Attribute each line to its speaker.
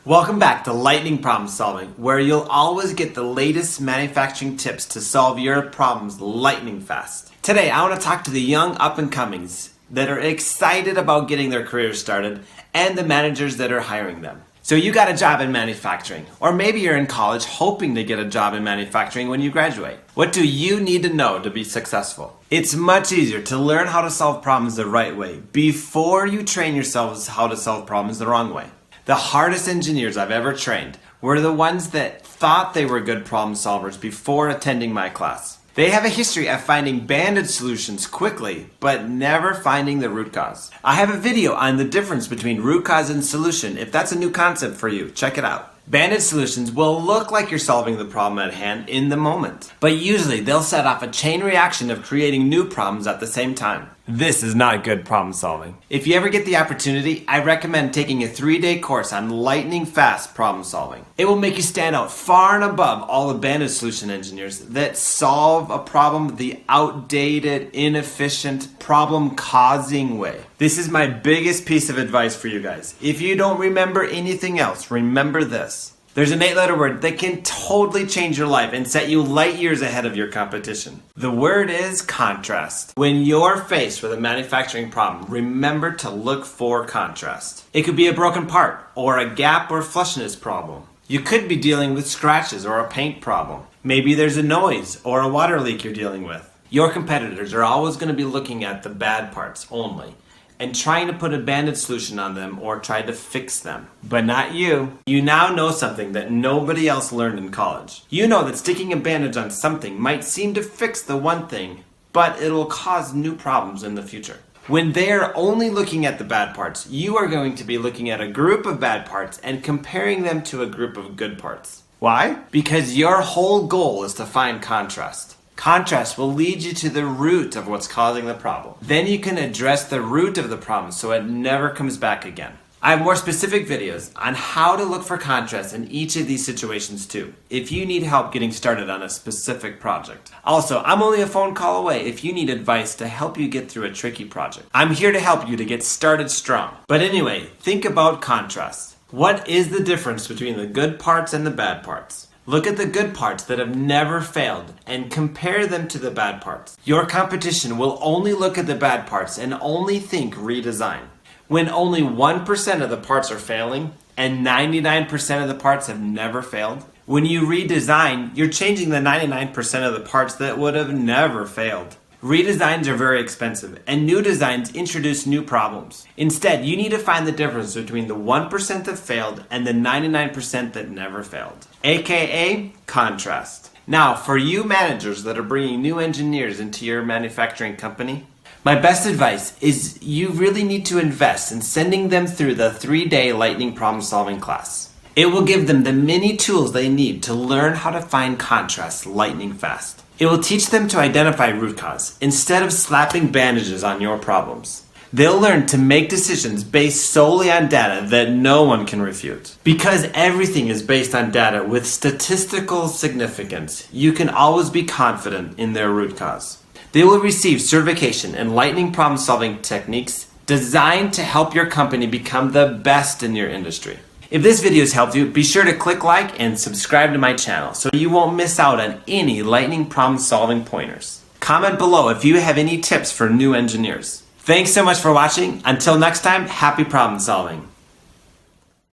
Speaker 1: Welcome back to Lightning Problem Solving, where you'll always get the latest manufacturing tips to solve your problems lightning fast. Today, I want to talk to the young up-and-comings that are excited about getting their careers started and the managers that are hiring them. So you got a job in manufacturing, or maybe you're in college hoping to get a job in manufacturing when you graduate. What do you need to know to be successful? It's much easier to learn how to solve problems the right way before you train yourselves how to solve problems the wrong way. The hardest engineers I've ever trained were the ones that thought they were good problem solvers before attending my class. They have a history of finding bandage solutions quickly, but never finding the root cause. I have a video on the difference between root cause and solution. If that's a new concept for you, check it out. Bandage solutions will look like you're solving the problem at hand in the moment, but usually they'll set off a chain reaction of creating new problems at the same time. This is not good problem solving. If you ever get the opportunity, I recommend taking a 3-day course on lightning fast problem solving. It will make you stand out far and above all the bandage solution engineers that solve a problem the outdated, inefficient, problem-causing way. This is my biggest piece of advice for you guys. If you don't remember anything else, remember this. There's an 8-letter word that can totally change your life and set you light years ahead of your competition. The word is contrast. When you're faced with a manufacturing problem, remember to look for contrast. It could be a broken part, or a gap or flushness problem. You could be dealing with scratches or a paint problem. Maybe there's a noise or a water leak you're dealing with. Your competitors are always going to be looking at the bad parts only and trying to put a bandage solution on them or try to fix them. But not you. You now know something that nobody else learned in college. You know that sticking a bandage on something might seem to fix the one thing, but it'll cause new problems in the future. When they're only looking at the bad parts, you are going to be looking at a group of bad parts and comparing them to a group of good parts. Why? Because your whole goal is to find contrast. Contrast will lead you to the root of what's causing the problem. Then you can address the root of the problem so it never comes back again. I have more specific videos on how to look for contrast in each of these situations too, if you need help getting started on a specific project. Also, I'm only a phone call away if you need advice to help you get through a tricky project. I'm here to help you to get started strong. But anyway, think about contrast. What is the difference between the good parts and the bad parts? Look at the good parts that have never failed and compare them to the bad parts. Your competition will only look at the bad parts and only think redesign. When only 1% of the parts are failing and 99% of the parts have never failed, when you redesign, you're changing the 99% of the parts that would have never failed. Redesigns are very expensive, and new designs introduce new problems. Instead, you need to find the difference between the 1% that failed and the 99% that never failed, aka contrast. Now, for you managers that are bringing new engineers into your manufacturing company, my best advice is you really need to invest in sending them through the 3-day lightning problem solving class. It will give them the many tools they need to learn how to find contrast lightning fast. It will teach them to identify root cause instead of slapping bandages on your problems. They'll learn to make decisions based solely on data that no one can refute. Because everything is based on data with statistical significance, you can always be confident in their root cause. They will receive certification in lightning problem solving techniques designed to help your company become the best in your industry. If this video has helped you, be sure to click like and subscribe to my channel so you won't miss out on any lightning problem solving pointers. Comment below if you have any tips for new engineers. Thanks so much for watching. Until next time, happy problem solving.